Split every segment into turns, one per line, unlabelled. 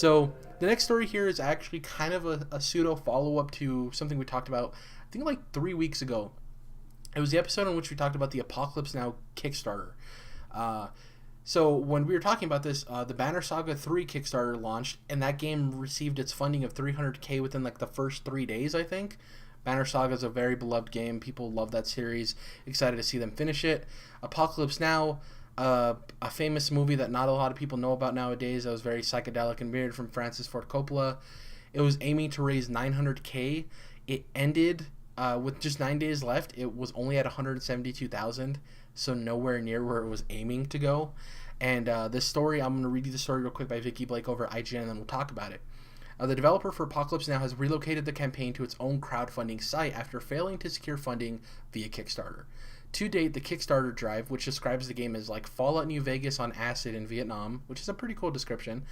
So the next story here is actually kind of a pseudo follow up to something we talked about, I think like 3 weeks ago. It was the episode in which we talked about the Apocalypse Now Kickstarter. Uh, so when we were talking about this, the Banner Saga 3 Kickstarter launched, and that game received its funding of 300K within like the first 3 days, I think. Banner Saga is a very beloved game. People love that series. Excited to see them finish it. Apocalypse Now, a famous movie that not a lot of people know about nowadays. That was very psychedelic and weird, from Francis Ford Coppola. It was aiming to raise 900K. It ended with just 9 days left. It was only at 172,000, so nowhere near where it was aiming to go. And this story, I'm going to read you the story real quick by Vicky Blake over at IGN, and then we'll talk about it. The developer for Apocalypse Now has relocated the campaign to its own crowdfunding site after failing to secure funding via Kickstarter. To date, the Kickstarter drive, which describes the game as like Fallout New Vegas on acid in Vietnam, which is a pretty cool description,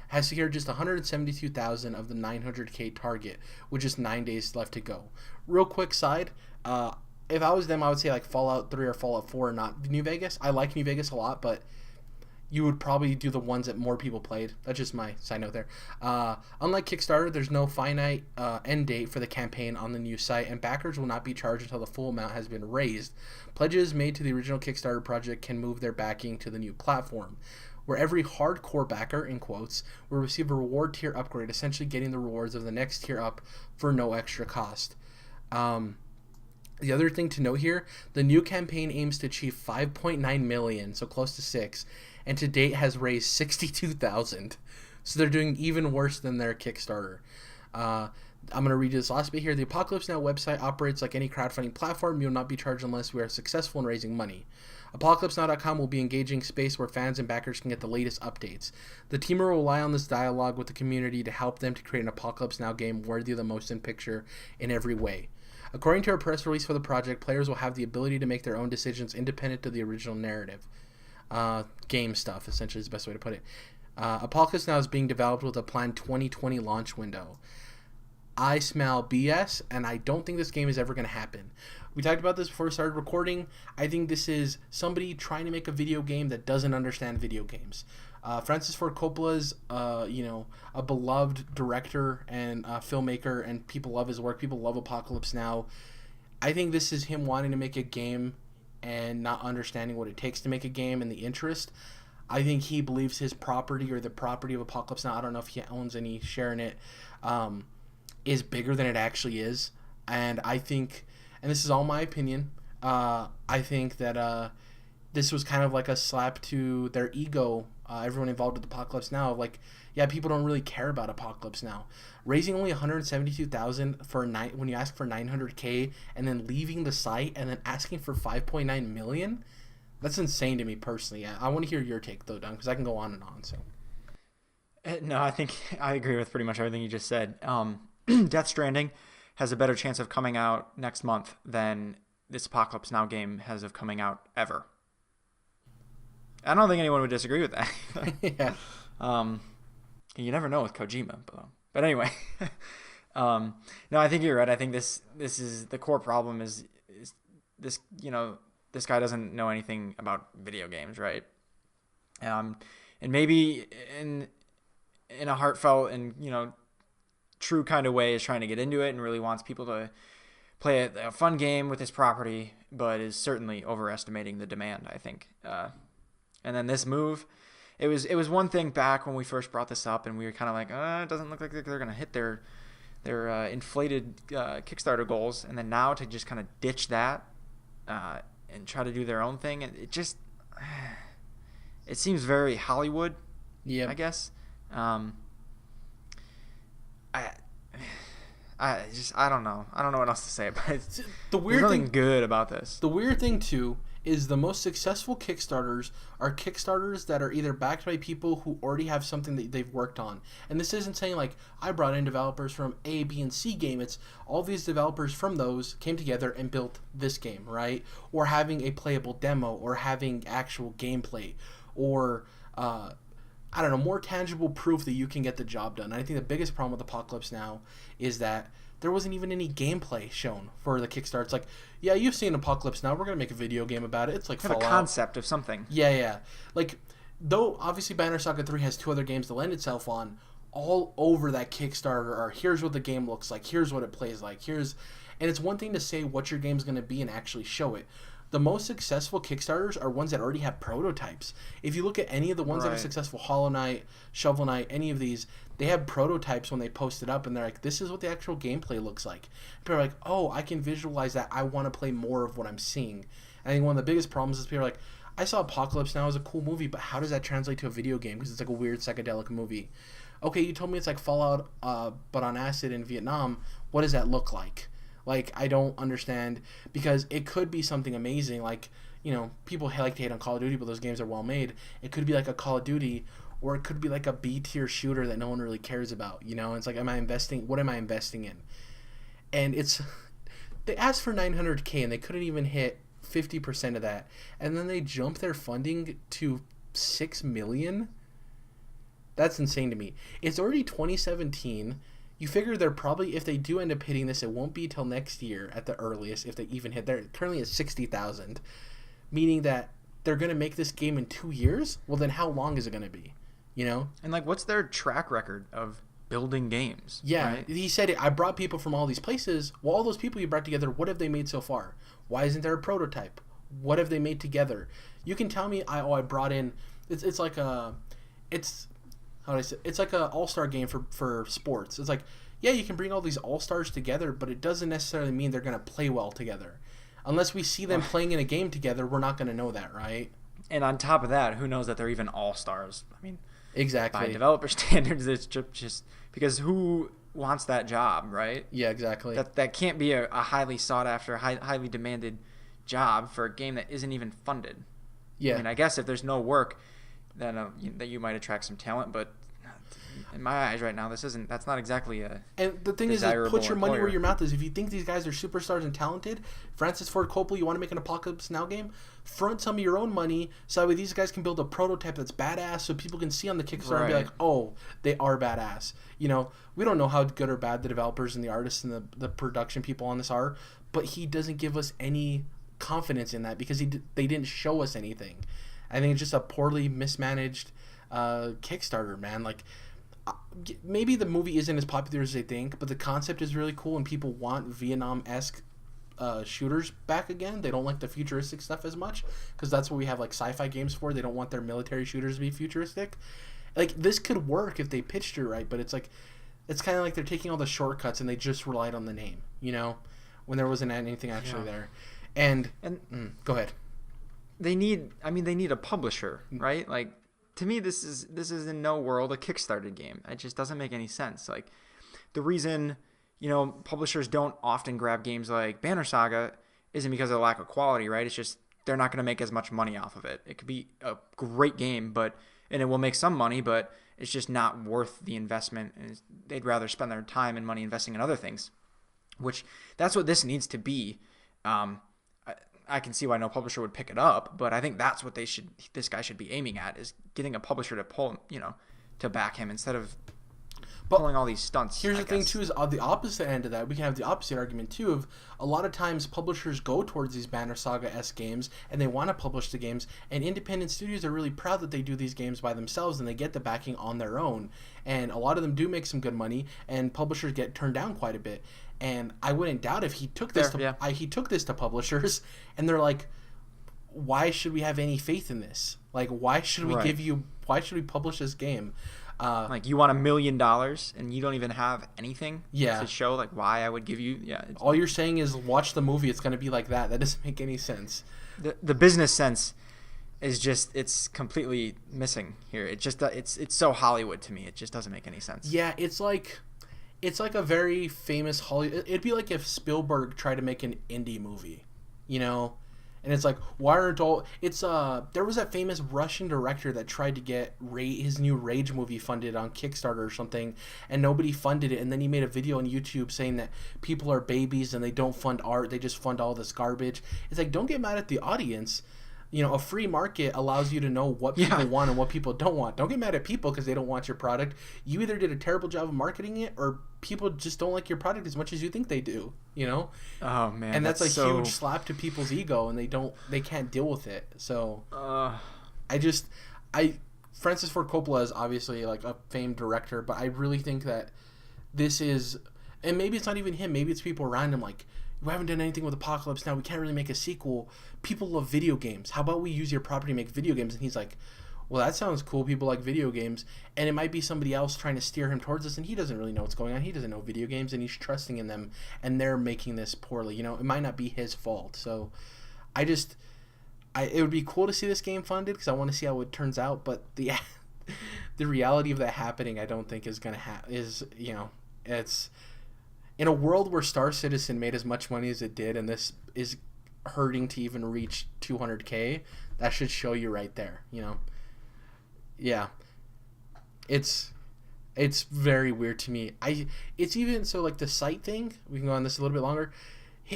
has secured just 172,000 of the 900K target, with just 9 days left to go. Real quick side, if I was them, I would say like Fallout 3 or Fallout 4, not New Vegas. I like New Vegas a lot, but you would probably do the ones that more people played. That's just my side note there. Unlike Kickstarter, there's no finite end date for the campaign on the new site, and backers will not be charged until the full amount has been raised. Pledges made to the original Kickstarter project can move their backing to the new platform, where every hardcore backer, in quotes, will receive a reward tier upgrade, essentially getting the rewards of the next tier up for no extra cost. The other thing to note here, the new campaign aims to achieve 5.9 million, so close to 6, and to date has raised 62,000. So they're doing even worse than their Kickstarter. I'm going to read you this last bit here. The Apocalypse Now website operates like any crowdfunding platform. You will not be charged unless we are successful in raising money. ApocalypseNow.com will be an engaging space where fans and backers can get the latest updates. The team will rely on this dialogue with the community to help them to create an Apocalypse Now game worthy of the motion picture in every way. According to a press release for the project, players will have the ability to make their own decisions independent of the original narrative. Game stuff, essentially, is the best way to put it. Apocalypse Now is being developed with a planned 2020 launch window. I smell BS, and I don't think this game is ever going to happen. We talked about this before we started recording. I think this is somebody trying to make a video game that doesn't understand video games. Francis Ford Coppola's, a beloved director and filmmaker, and people love his work. People love Apocalypse Now. I think this is him wanting to make a game and not understanding what it takes to make a game and the interest. I think he believes his property, or the property of Apocalypse Now, I don't know if he owns any share in it, is bigger than it actually is. And I think, and this is all my opinion, I think that this was kind of like a slap to their ego, everyone involved with Apocalypse Now. Like, yeah, people don't really care about Apocalypse Now. Raising only 172,000 for when you ask for 900K, and then leaving the site and then asking for 5.9 million, that's insane to me personally. I want to hear your take though, Don, because I can go on and on. So,
no, I think I agree with pretty much everything you just said. Death Stranding has a better chance of coming out next month than this Apocalypse Now game has of coming out ever. I don't think anyone would disagree with that.
Yeah.
You never know with Kojima, but anyway. No, I think you're right. I think this is the core problem is this, this guy doesn't know anything about video games, right? And maybe in a heartfelt and, true kind of way is trying to get into it and really wants people to play a fun game with his property, but is certainly overestimating the demand, I think. And then this move, it was one thing back when we first brought this up, and we were kind of like, it doesn't look like they're going to hit their inflated Kickstarter goals, and then now to just kind of ditch that and try to do their own thing, and it seems very Hollywood, I guess. I don't know. I don't know what else to say, but there's nothing good about this.
The weird thing too is the most successful Kickstarters are Kickstarters that are either backed by people who already have something that they've worked on. And this isn't saying like I brought in developers from A, B, and C game. It's all these developers from those came together and built this game, right? Or having a playable demo, or having actual gameplay, or I don't know, more tangible proof that you can get the job done. And I think the biggest problem with Apocalypse Now is that there wasn't even any gameplay shown for the Kickstarter. It's like, yeah, you've seen Apocalypse Now. We're going to make a video game about it. It's like
Fallout. A concept of something.
Yeah. Like, though obviously Banner Saga 3 has 2 other games to lend itself on, all over that Kickstarter are, here's what the game looks like, here's what it plays like, and it's one thing to say what your game's going to be and actually show it. The most successful Kickstarters are ones that already have prototypes. If you look at any of the ones that are successful, Hollow Knight, Shovel Knight, any of these, they have prototypes when they post it up, and they're like, this is what the actual gameplay looks like. People are like, oh, I can visualize that. I want to play more of what I'm seeing. I think one of the biggest problems is people are like, I saw Apocalypse Now as a cool movie, but how does that translate to a video game? Because it's like a weird psychedelic movie. Okay, you told me it's like Fallout, but on acid in Vietnam. What does that look like? Like, I don't understand, because it could be something amazing. Like, you know, people like to hate on Call of Duty, but those games are well made. It could be like a Call of Duty, or it could be like a B-tier shooter that no one really cares about. You know, it's like, what am I investing in? And they asked for $900K, and they couldn't even hit 50% of that. And then they jump their funding to $6 million. That's insane to me. It's already 2017. You figure they're probably, if they do end up hitting this, it won't be till next year at the earliest, if they even hit. They're currently at 60,000, meaning that they're going to make this game in 2 years. Well, then how long is it going to be? You know?
And like, what's their track record of building games?
Yeah,
right?
He said, I brought people from all these places. Well, all those people you brought together, what have they made so far? Why isn't there a prototype? What have they made together? You can tell me, I brought in, it's like a, how do I say? It's like an all-star game for sports. It's like, yeah, you can bring all these all-stars together, but it doesn't necessarily mean they're going to play well together. Unless we see them playing in a game together, we're not going to know that, right?
And on top of that, who knows that they're even all-stars? I mean,
exactly.
By developer standards, it's just because who wants that job, right?
Yeah, exactly.
That can't be a highly sought-after, highly demanded job for a game that isn't even funded.
Yeah.
I mean, I guess if there's no work, then that you might attract some talent, but in my eyes right now, that's not exactly a
And the thing is put your money where your mouth is. If you think these guys are superstars and talented, Francis Ford Coppola, you want to make an Apocalypse Now game? Front some of your own money so that way these guys can build a prototype that's badass so people can see on the Kickstarter and be like, oh, they are badass. You know, we don't know how good or bad the developers and the artists and the production people on this are, but he doesn't give us any confidence in that because they didn't show us anything. I think it's just a poorly mismanaged Kickstarter, man. Like, maybe the movie isn't as popular as they think, but the concept is really cool and people want Vietnam-esque shooters back again. They don't like the futuristic stuff as much because that's what we have like sci-fi games for. They don't want their military shooters to be futuristic. Like, this could work if they pitched it right, but it's like, it's kind of like they're taking all the shortcuts and they just relied on the name, you know, when there wasn't anything actually there. And go ahead.
They need a publisher, right? Like, to me, this is in no world a Kickstarter game. It just doesn't make any sense. Like, the reason, you know, publishers don't often grab games like Banner Saga isn't because of the lack of quality, right? It's just they're not going to make as much money off of it. It could be a great game, and it will make some money, but it's just not worth the investment. And they'd rather spend their time and money investing in other things, which that's what this needs to be. I can see why no publisher would pick it up, but I think that's what this guy should be aiming at, is getting a publisher to to back him instead of pulling all these stunts.
Here's the thing too, is on the opposite end of that, we can have the opposite argument too of a lot of times publishers go towards these Banner Saga-esque games and they want to publish the games, and independent studios are really proud that they do these games by themselves and they get the backing on their own, and a lot of them do make some good money and publishers get turned down quite a bit. And I wouldn't doubt if he took this to publishers and they're like, why should we have any faith in this? Like, why should we why should we publish this game?
Like, you want $1 million and you don't even have anything to show like why I would give you. Yeah.
All you're saying is watch the movie. It's going to be like that. That doesn't make any sense.
The business sense is just, it's completely missing here. It just, it's so Hollywood to me. It just doesn't make any sense.
Yeah. It's like a very famous Hollywood. It'd be like if Spielberg tried to make an indie movie, you know? And it's like, why aren't all... there was that famous Russian director that tried to get his new Rage movie funded on Kickstarter or something, and nobody funded it. And then he made a video on YouTube saying that people are babies and they don't fund art, they just fund all this garbage. It's like, don't get mad at the audience. You know, a free market allows you to know what people want and what people don't want. Don't get mad at people because they don't want your product. You either did a terrible job of marketing it, or people just don't like your product as much as you think they do, you know?
Oh, man.
And that's a huge slap to people's ego, and they can't deal with it. So, Francis Ford Coppola is obviously like a famed director, but I really think that this is, and maybe it's not even him, maybe it's people around him, like, we haven't done anything with Apocalypse Now, we can't really make a sequel. People love video games. How about we use your property to make video games? And he's like, well, that sounds cool. People like video games. And it might be somebody else trying to steer him towards this, and he doesn't really know what's going on. He doesn't know video games, and he's trusting in them, and they're making this poorly. You know, it might not be his fault. So it would be cool to see this game funded because I want to see how it turns out. But the reality of that happening, I don't think is going to it's in a world where Star Citizen made as much money as it did, and this is hurting to even reach 200K. That should show you right there. You know, yeah, it's very weird to me. It's even so like the site thing. We can go on this a little bit longer.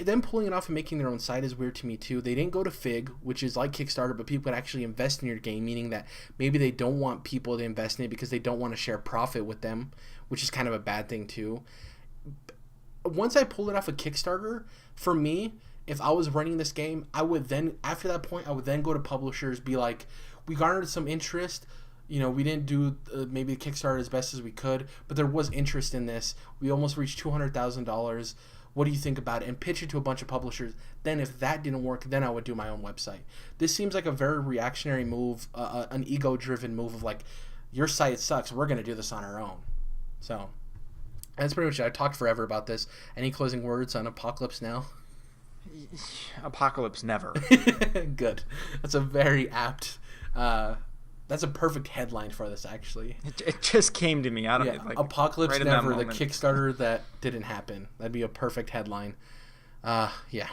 Them pulling it off and making their own site is weird to me too. They didn't go to Fig, which is like Kickstarter, but people could actually invest in your game, meaning that maybe they don't want people to invest in it because they don't want to share profit with them, which is kind of a bad thing too. Once I pulled it off of Kickstarter, for me, if I was running this game, I would then, after that point, I would then go to publishers, be like, we garnered some interest. You know, we didn't do maybe the Kickstarter as best as we could, but there was interest in this. We almost reached $200,000. What do you think about it? And pitch it to a bunch of publishers. Then if that didn't work, then I would do my own website. This seems like a very reactionary move, an ego-driven move of like, your site sucks. We're going to do this on our own. So that's pretty much it. I talked forever about this. Any closing words on Apocalypse Now?
Apocalypse never.
Good. That's a very apt... that's a perfect headline for this, actually.
It just came to me. I don't know. Like,
Apocalypse
right
Never, the Kickstarter that didn't happen. That'd be a perfect headline. Yeah.